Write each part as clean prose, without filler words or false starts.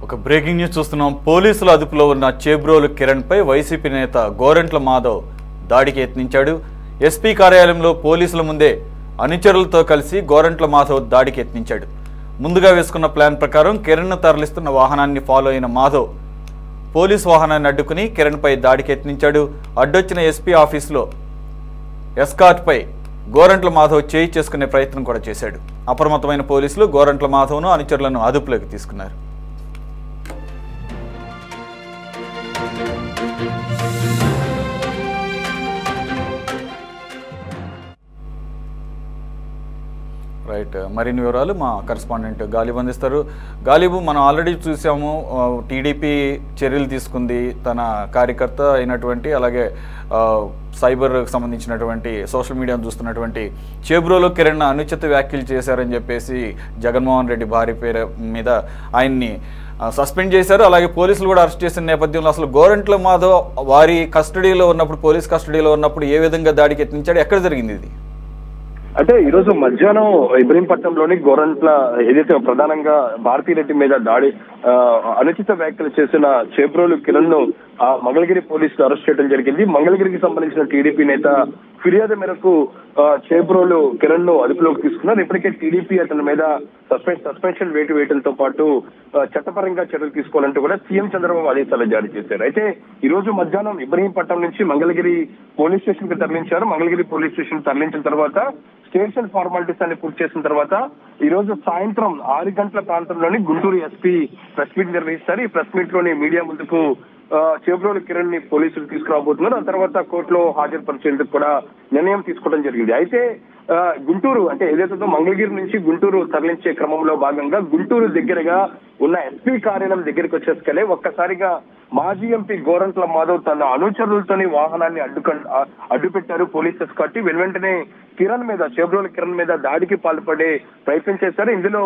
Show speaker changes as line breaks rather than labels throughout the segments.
ఒక breaking news చూస్తున్నాం. పోలీసుల అదుపులో ఉన్న చేబ్రోలు కిరణ్ పై వైసీపీ నేత గోరంట్ల మాధవ్ దాడికి యత్నించాడు. ఎస్పీ కార్యాలయంలో పోలీసుల ముందే అనుచరులతో కలిసి గోరంట్ల మాధవ్ దాడికి యత్నించాడు. ముందుగా వేసుకున్న ప్లాన్ ప్రకారం కిరణ్ తరలిస్తున్న వాహనాన్ని ఫాలో అయిన మాధవ్ పోలీసు వాహనాన్ని అడ్డుకుని కిరణ్ పై దాడికి యత్నించాడు. అడ్డొచ్చిన ఎస్పీ ఆఫీసులో ఎస్కార్ట్ పై గోరంట్ల మాధవ్ చేయి చేసుకునే ప్రయత్నం కూడా చేశాడు. అప్రమత్తమైన పోలీసులు గోరంట్ల మాధవ్ను అనుచరులను అదుపులోకి తీసుకున్నారు. రైట్, మరిన్ని వివరాలు మా కరెస్పాండెంట్ గాలిబ్ అందిస్తారు. గాలిబు, మనం ఆల్రెడీ చూసాము టీడీపీ చర్యలు తీసుకుంది తన కార్యకర్త అయినటువంటి అలాగే సైబర్కి సంబంధించినటువంటి సోషల్ మీడియాను చూస్తున్నటువంటి చేబ్రోలు కిరణ్ అనుచిత వ్యాఖ్యలు చేశారని చెప్పేసి జగన్మోహన్ రెడ్డి భార్య పేరు మీద ఆయన్ని సస్పెండ్ చేశారు. అలాగే పోలీసులు కూడా అరెస్ట్ చేసిన నేపథ్యంలో అసలు గోరంట్ల మాధవ్ వారి కస్టడీలో ఉన్నప్పుడు, పోలీస్ కస్టడీలో ఉన్నప్పుడు ఏ విధంగా దాడికి యత్నించాడు, ఎక్కడ జరిగింది ఇది?
అంటే ఈ రోజు మధ్యాహ్నం ఇబ్రహీంపట్నంలోని గోరంట్ల ఏదైతే ప్రధానంగా భారతీరెడ్డి మీద దాడి అనుచిత వ్యాఖ్యలు చేసిన చేబ్రోలు కిరణ్ ను మంగళగిరి పోలీసులు అరెస్ట్ చేయడం జరిగింది. మంగళగిరికి సంబంధించిన టీడీపీ నేత ఫిర్యాదు మేరకు చేబ్రోలు కిరణ్ ను అదుపులోకి తీసుకున్నారు. ఇప్పటికే టీడీపీ అతని మీద సస్పెన్షన్ వేయడంతో పాటు చట్టపరంగా చర్యలు తీసుకోవాలంటూ కూడా సీఎం చంద్రబాబు ఆదేశాలు జారీ చేశారు. అయితే ఈ రోజు మధ్యాహ్నం ఇబ్రహీంపట్నం నుంచి మంగళగిరి పోలీస్ స్టేషన్ కి తరలించారు. మంగళగిరి పోలీస్ స్టేషన్ తరలించిన తర్వాత స్టేషన్ ఫార్మాలిటీస్ అన్ని పూర్తి చేసిన తర్వాత ఈ రోజు సాయంత్రం 6 గంటల ప్రాంతంలోని గుంటూరు ఎస్పీ ప్రెస్ మీట్ నిర్వహిస్తారు. ఈ ప్రెస్ మీట్ లోని మీడియా ముందుకు చేబ్రోలు కిరణ్ ని పోలీసులు తీసుకురాబోతున్నారు. ఆ తర్వాత కోర్టులో హాజరుపరిచేందుకు కూడా నిర్ణయం తీసుకోవడం జరిగింది. అయితే గుంటూరు అంటే ఏదైతే మంగళగిరి నుంచి గుంటూరు తరలించే క్రమంలో భాగంగా గుంటూరు దగ్గరగా ఉన్న ఎస్పీ కార్యాలయం దగ్గరికి వచ్చేసుకెళ్లే ఒక్కసారిగా మాజీ ఎంపీ గోరంట్ల మాధవ్ తన అనుచరులతోని వాహనాన్ని అడ్డుపెట్టారు పోలీస్ ఎస్కార్ట్. వెంటనే కిరణ్ మీద, చేబ్రోలు కిరణ్ మీద దాడికి పాల్పడే ప్రయత్నం చేశారు. ఇందులో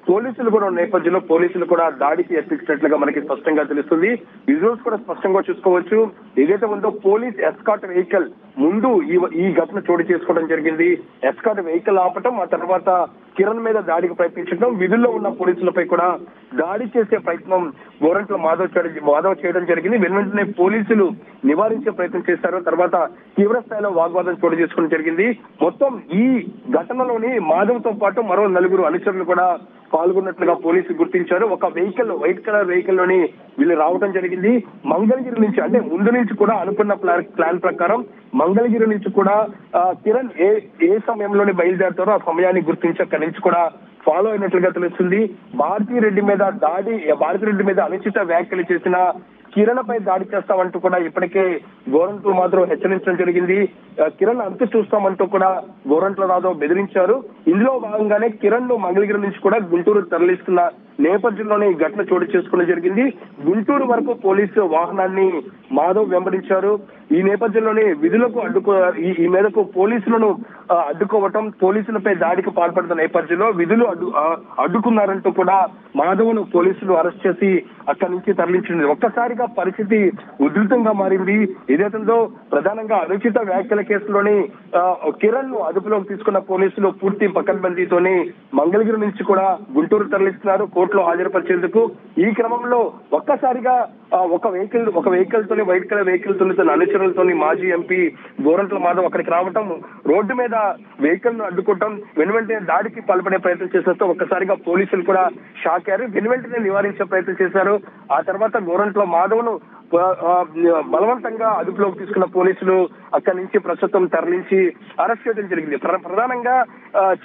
పోలీసులు కూడా నేపథ్యంలో పోలీసులు కూడా దాడికి యత్నించినట్లుగా మనకి స్పష్టంగా తెలుస్తుంది. విజువల్స్ కూడా స్పష్టంగా చూసుకోవచ్చు. ఏదైతే ఉందో పోలీస్ ఎస్కార్ట్ వెహికల్ ముందు ఈ ఘటన చోటు చేసుకోవడం జరిగింది. ఎస్కార్ట్ వెహికల్ ఆపటం, ఆ తర్వాత కిరణ్ మీద దాడికి ప్రయత్నించడం, విధుల్లో ఉన్న పోలీసులపై కూడా దాడి చేసే ప్రయత్నం గోరంట్ల మాధవ్ చేయడం జరిగింది. వెంటనే పోలీసులు నివారించే ప్రయత్నం చేశారు. తర్వాత తీవ్ర స్థాయిలో వాగ్వాదం చోటు చేసుకోవడం జరిగింది. మొత్తం ఈ ఘటనలోని మాధవ్ తో పాటు మరో 4 అనుచరులు కూడా పాల్గొన్నట్లుగా పోలీసులు గుర్తించారు. ఒక వెహికల్, వైట్ కలర్ వెహికల్ లోని వీళ్ళు రావడం జరిగింది. మంగళగిరి నుంచి, అంటే ముందు నుంచి కూడా అనుకున్న ప్లాన్ ప్రకారం మంగళగిరి నుంచి కూడా కిరణ్ ఏ సమయంలోనే బయలుదేరుతారో ఆ సమయాన్ని గుర్తించి అక్కడి నుంచి కూడా ఫాలో అయినట్లుగా తెలుస్తుంది. భారతీరెడ్డి మీద అనుచిత వ్యాఖ్యలు చేసిన కిరణ్ పై దాడి చేస్తామంటూ కూడా ఇప్పటికే గోరంట్ల మాధవ్ హెచ్చరించడం జరిగింది. కిరణ్ అంతు చూస్తామంటూ కూడా గోరంట్ల మాధవ్ బెదిరించారు. ఇందులో భాగంగానే కిరణ్ ను మంగళగిరి నుంచి కూడా గుంటూరు తరలిస్తున్న నేపథ్యంలోనే ఈ ఘటన చోటు చేసుకోవడం జరిగింది. గుంటూరు వరకు పోలీసు వాహనాన్ని మాధవ్ వెంబడించారు. ఈ నేపథ్యంలోనే విధులకు ఈ మేరకు పోలీసులను అడ్డుకోవటం, పోలీసులపై దాడికి పాల్పడుతున్న నేపథ్యంలో విధులు అడ్డుకున్నారంటూ కూడా మాధవ్ను పోలీసులు అరెస్ట్ చేసి అక్కడి నుంచి తరలించింది. ఒక్కసారిగా పరిస్థితి ఉధృతంగా మారింది. ఏదైతుందో ప్రధానంగా అనుచిత వ్యాఖ్యల కేసులోని కిరణ్ ను అదుపులోకి తీసుకున్న పోలీసులు పూర్తి పకడ్బందీతోని మంగళగిరి నుంచి కూడా గుంటూరు తరలిస్తున్నారు కోర్టులో హాజరుపరిచేందుకు. ఈ క్రమంలో ఒక్కసారిగా ఒక వెహికల్ తోని, వైట్ కలర్ వెహికల్ తోని తన అనుచరులతోని మాజీ ఎంపీ గోరంట్ల మాధవ్ అక్కడికి రావటం, రోడ్డు మీద వెహికల్ ను అడ్డుకోవటం, వెంటనే దాడికి పాల్పడే ప్రయత్నం చేసేస్తూ ఒక్కసారిగా పోలీసులు కూడా షాక్ అయ్యారు. వెంటనే నివారించే ప్రయత్నం చేశారు. ఆ తర్వాత గోరంట్ల మాధవ్ ను బలవంతంగా అదుపులోకి తీసుకున్న పోలీసులు అక్కడి నుంచి ప్రస్తుతం తరలించి అరెస్ట్ చేయడం జరిగింది. ప్రధానంగా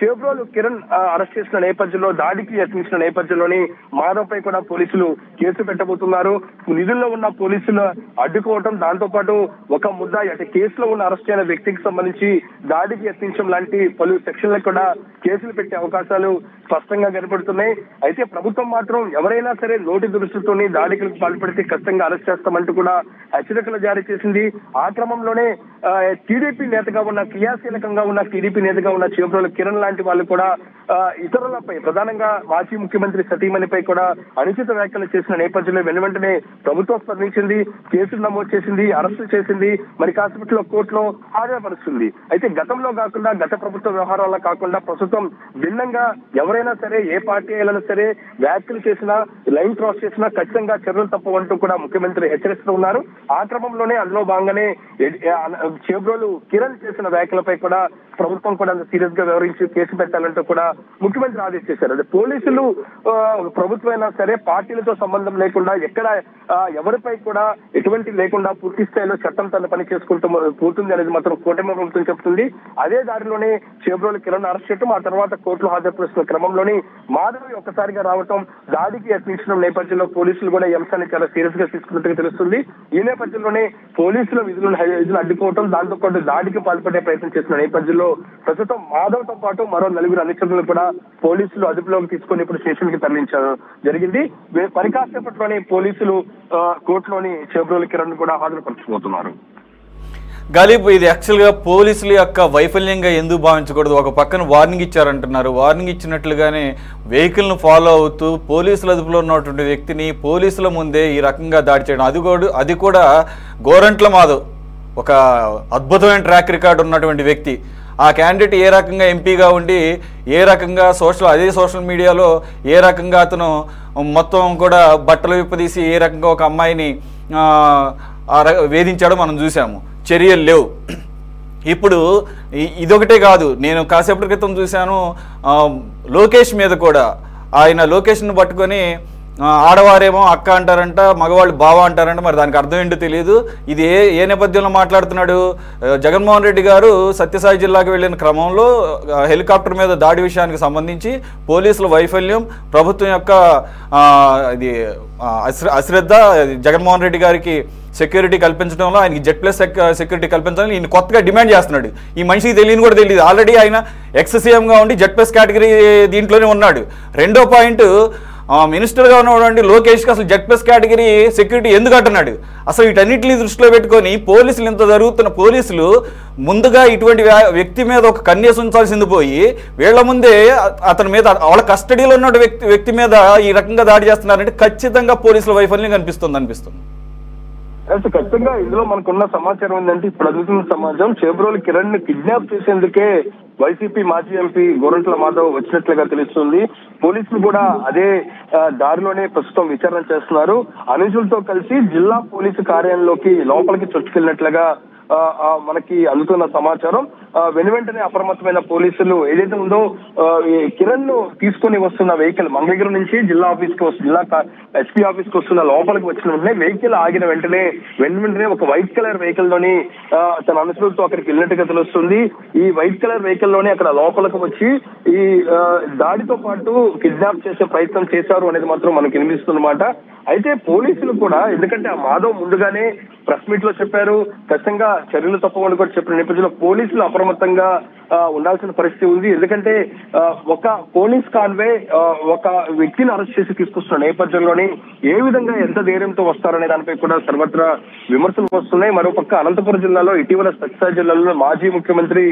చేబ్రోలు కిరణ్ అరెస్ట్ చేసిన నేపథ్యంలో, దాడికి యత్నించిన నేపథ్యంలోని మాధవ్ పై కూడా పోలీసులు కేసు పెట్టబోతున్నారు. నిధుల్లో ఉన్న పోలీసులు అడ్డుకోవటం, దాంతో పాటు ఒక ముద్దాయి అంటే కేసులో ఉన్న అరెస్ట్ అయిన వ్యక్తికి సంబంధించి దాడికి యత్నించడం లాంటి పలు సెక్షన్లకు కూడా కేసులు పెట్టే అవకాశాలు స్పష్టంగా కనపడుతున్నాయి. అయితే ప్రభుత్వం మాత్రం ఎవరైనా సరే నోటి దురుసుతోని దాడికి పాల్పడితే ఖచ్చితంగా అరెస్ట్ చేస్తామంటూ కూడా హెచ్చరికలు జారీ చేసింది. ఆ క్రమంలోనే టీడీపీ నేతగా ఉన్న, క్రియాశీలకంగా ఉన్న టీడీపీ నేతగా ఉన్న చేబ్రోలు కిరణ్ లాంటి వాళ్ళు కూడా ఇతరులపై, ప్రధానంగా మాజీ ముఖ్యమంత్రి సతీమణిపై కూడా అనుచిత వ్యాఖ్యలు చేసిన నేపథ్యంలో వెంటనే ప్రభుత్వం స్పందించింది, కేసులు నమోదు చేసింది, అరెస్టు చేసింది, మరి కాసేపట్లో కోర్టులో హాజరుపరుస్తుంది. అయితే గతంలో కాకుండా, గత ప్రభుత్వ వ్యవహారాల్లో కాకుండా ప్రస్తుతం భిన్నంగా ఎవరైనా సరే, ఏ పార్టీ అయినా సరే వ్యాఖ్యలు చేసినా, లైన్ క్రాస్ చేసినా ఖచ్చితంగా చర్యలు తప్పవంటూ కూడా ముఖ్యమంత్రి హెచ్చరిస్తూ ఉన్నారు. ఆ క్రమంలోనే అందులో భాగంగానే చేబ్రోలు కిరణ్ చేసిన వ్యాఖ్యలపై కూడా ప్రభుత్వం కూడా సీరియస్ గా వ్యవహరించి కేసు పెట్టాలంటూ కూడా ముఖ్యమంత్రి ఆదేశించారు. అదే పోలీసులు ప్రభుత్వం అయినా సరే పార్టీలతో సంబంధం లేకుండా ఎక్కడ ఎవరిపై కూడా ఎటువంటి లేకుండా పూర్తి స్థాయిలో చట్టం తన పని చేసుకుంటూ పోతుంది అనేది మాత్రం కూటమి ప్రభుత్వం చెప్తుంది. అదే దారిలోనే చేబ్రోలు కిరణ్ అరెస్ట్ చేయడం, ఆ తర్వాత కోర్టులో హాజరుపరుస్తున్న క్రమంలోని మాధవి ఒక్కసారిగా రావటం, దాడికి యత్నించిన నేపథ్యంలో పోలీసులు కూడా ఈ అంశాన్ని చాలా సీరియస్ గా తీసుకున్నట్టుగా తెలుస్తుంది. ఈ నేపథ్యంలోనే పోలీసుల విధులను అడ్డుకోవటం, దాంతో పాటు దాడికి పాల్పడే ప్రయత్నం చేసిన నేపథ్యంలో ప్రస్తుతం మాధవ్ తో పాటు మరో 4 అనుచరులను కూడా పోలీసులు అదుపులోకి తీసుకుని ఇప్పుడు స్టేషన్ కి తరలించడం జరిగింది. పరికాసేపట్లోనే పోలీసులు కోర్టులోని చేబ్రోలు కిరణ్ కూడా హాజరుపరచబోతున్నారు.
గాలిబ్, ఇది యాక్చువల్గా పోలీసుల యొక్క వైఫల్యంగా ఎందుకు భావించకూడదు? ఒక పక్కన వార్నింగ్ ఇచ్చారంటున్నారు. వార్నింగ్ ఇచ్చినట్లుగానే వెహికల్ను ఫాలో అవుతూ పోలీసుల అదుపులో ఉన్నటువంటి వ్యక్తిని పోలీసుల ముందే ఈ రకంగా దాడి చేయడం, అది కూడా గోరంట్ల మాధవ్, ఒక అద్భుతమైన ట్రాక్ రికార్డు ఉన్నటువంటి వ్యక్తి. ఆ క్యాండిడేట్ ఏ రకంగా ఎంపీగా ఉండి ఏ రకంగా అదే సోషల్ మీడియాలో ఏ రకంగా అతను మొత్తం కూడా బట్టలు విప్పదీసి ఏ రకంగా ఒక అమ్మాయిని వేధించాడో మనం చూసాము. చర్యలు లేవు. ఇప్పుడు ఇదొకటే కాదు, నేను కాసేపటి క్రితం చూశాను లోకేష్ మీద కూడా. ఆయన లోకేష్ను పట్టుకొని ఆడవారేమో అక్క అంటారంట, మగవాళ్ళు బావ అంటారంట. మరి దానికి అర్థం ఏంటో తెలియదు. ఇది ఏ నేపథ్యంలో మాట్లాడుతున్నాడు? జగన్మోహన్ రెడ్డి గారు సత్యసాయి జిల్లాకు వెళ్ళిన క్రమంలో హెలికాప్టర్ మీద దాడి విషయానికి సంబంధించి పోలీసుల వైఫల్యం, ప్రభుత్వం యొక్క ఇది అశ్రద్ధ, జగన్మోహన్ రెడ్డి గారికి సెక్యూరిటీ కల్పించడంలో, ఆయనకి జెడ్ ప్లస్ సెక్యూరిటీ కల్పించడానికి ఈయన కొత్తగా డిమాండ్ చేస్తున్నాడు. ఈ మనిషికి తెలియని కూడా తెలియదు. ఆల్రెడీ ఆయన ఎక్స్ సీఎంగా ఉండి జెడ్ ప్లస్ కేటగిరీ దీంట్లోనే ఉన్నాడు. రెండో పాయింట్, మినిస్టర్గా ఉన్నటువంటి లోకేష్కి అసలు జెడ్ ప్లస్ కేటగిరీ సెక్యూరిటీ ఎందుకు అంటున్నాడు? అసలు వీటన్నిటిని దృష్టిలో పెట్టుకొని పోలీసులు ఇంత జరుగుతున్న పోలీసులు ముందుగా ఇటువంటి వ్యక్తి మీద ఒక కన్నేసి ఉంచాల్సింది పోయి వీళ్ల ముందే అతని మీద, వాళ్ళ కస్టడీలో ఉన్న వ్యక్తి మీద ఈ రకంగా దాడి చేస్తున్నారంటే ఖచ్చితంగా పోలీసుల వైఫల్యం అనిపిస్తుంది.
ఖచ్చితంగా ఇందులో మనకున్న సమాచారం ఏంటంటే, ఇప్పుడు అందుతున్న సమాచారం చేబ్రోలు కిరణ్ ని కిడ్నాప్ చేసేందుకే వైసీపీ మాజీ ఎంపీ గోరంట్ల మాధవ్ వచ్చినట్లుగా తెలుస్తుంది. పోలీసులు కూడా అదే దారిలోనే ప్రస్తుతం విచారణ చేస్తున్నారు. అనుజులతో కలిసి జిల్లా పోలీసు కార్యాలయంలోకి లోపలికి చొచ్చుకెళ్ళినట్లుగా మనకి అందుతున్న సమాచారం. వెనువెంటనే అప్రమత్తమైన పోలీసులు ఏదైతే ఉందో కిరణ్ ను తీసుకుని వస్తున్న వెహికల్ మంగళగిరి నుంచి జిల్లా ఎస్పీ ఆఫీస్ కి వస్తున్న లోపలికి వచ్చిన వెంటనే వెహికల్ ఆగిన వెంటనే ఒక వైట్ కలర్ వెహికల్ లోని తన అనుచరులతో అక్కడికి వెళ్ళినట్టుగా తెలుస్తుంది. ఈ వైట్ కలర్ వెహికల్ లోనే అక్కడ లోపలికి వచ్చి ఈ దాడితో పాటు కిడ్నాప్ చేసే ప్రయత్నం చేశారు అనేది మాత్రం మనకు వినిపిస్తుందన్నమాట. అయితే పోలీసులు కూడా, ఎందుకంటే ఆ మాధవ్ ముందుగానే ప్రెస్ మీట్ లో చెప్పారు, ఖచ్చితంగా చర్యలు తప్పవని కూడా చెప్పిన నేపథ్యంలో పోలీసులు అప్రమత్తంగా ఉండాల్సిన పరిస్థితి ఉంది. ఎందుకంటే ఒక పోలీస్ కాన్వే ఒక వ్యక్తిని అరెస్ట్ చేసి తీసుకొస్తున్న నేపథ్యంలోని ఏ విధంగా ఎంత ధైర్యంతో వస్తారనే దానిపై కూడా సర్వత్రా విమర్శలు వస్తున్నాయి. మరోపక్క అనంతపురం జిల్లాలో ఇటీవల సత్యసాయి జిల్లాలో మాజీ ముఖ్యమంత్రి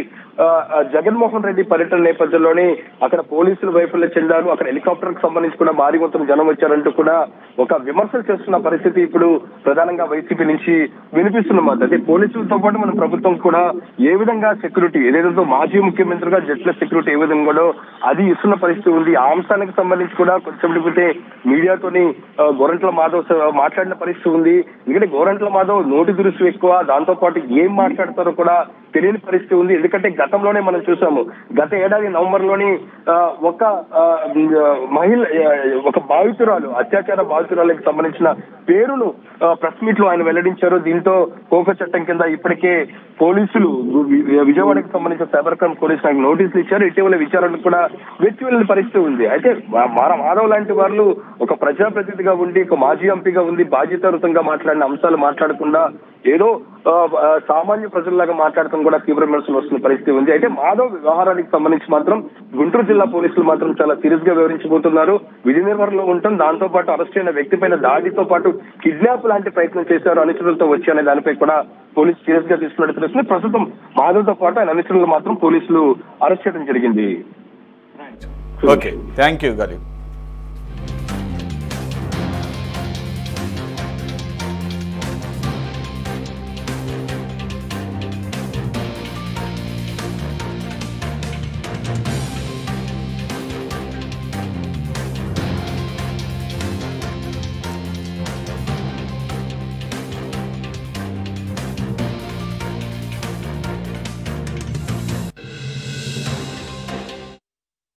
జగన్మోహన్ రెడ్డి పర్యటన నేపథ్యంలోని అక్కడ పోలీసులు వైఫల్యం చెందారు. అక్కడ హెలికాప్టర్ కు సంబంధించి కూడా భారీ మొత్తం జనం వచ్చారంటూ కూడా ఒక విమర్శలు చేస్తున్న పరిస్థితి ఇప్పుడు ప్రధానంగా వైసీపీ నుంచి వినిపిస్తున్నమాట. అదే పోలీసులతో పాటు మన ప్రభుత్వం కూడా ఏ విధంగా సెక్యూరిటీ ఏదైతే మాజీ ముఖ్యమంత్రిగా జెడ్ ప్లస్ సెక్యూరిటీ ఏ విధంగా అది ఇస్తున్న పరిస్థితి ఉంది. ఆ అంశానికి సంబంధించి కూడా కొంచెం లేకపోతే మీడియాతోని గోరంట్ల మాధవ్ మాట్లాడిన పరిస్థితి ఉంది. ఎందుకంటే గోరంట్ల మాధవ్ నోటి దురుసు ఎక్కువ, దాంతో పాటు ఏం మాట్లాడతారో కూడా తెలియని పరిస్థితి ఉంది. ఎందుకంటే గతంలోనే మనం చూసాము, గత ఏడాది నవంబర్ లోని ఒక మహిళ, ఒక బాధితురాలు, అత్యాచార బాధితురాలకు సంబంధించిన పేరును ప్రెస్ మీట్ లో ఆయన వెల్లడించారు. దీంతో కోకో చట్టం కింద ఇప్పటికే పోలీసులు విజయవాడకు సంబంధించిన సైబర్ క్రైమ్ పోలీసులకు నోటీసులు ఇచ్చారు. ఇటీవల విచారణకు కూడా వెచ్చి వెళ్ళిన పరిస్థితి ఉంది. అయితే మాధవ్ లాంటి వాళ్ళు ఒక ప్రజాప్రతినిధిగా ఉండి, ఒక మాజీ ఎంపీగా ఉంది, బాధ్యతాయుతంగా మాట్లాడిన అంశాలు మాట్లాడకుండా ఏదో సామాన్య ప్రజల్లాగా మాట్లాడటం కూడా తీవ్ర విమర్శలు వస్తున్న పరిస్థితి ఉంది. అయితే మాధవ్ వ్యవహారానికి సంబంధించి మాత్రం గుంటూరు జిల్లా పోలీసులు మాత్రం చాలా సీరియస్ గా వివరించబోతున్నారు. విధి నిర్వహణలో ఉంటాం, దాంతో పాటు అరెస్ట్ అయిన వ్యక్తి పైన దాడితో పాటు కిడ్నాప్ లాంటి ప్రయత్నం చేశారు, అనుచరులతో వచ్చి అనే దానిపై కూడా పోలీసు సీరియస్ గా తీసుకున్నట్టు తెలుస్తుంది. ప్రస్తుతం మాధవ్ తో పాటు ఆయన అనుచరులు మాత్రం పోలీసులు అరెస్ట్ చేయడం జరిగింది.
Okay, thank you Ghalib.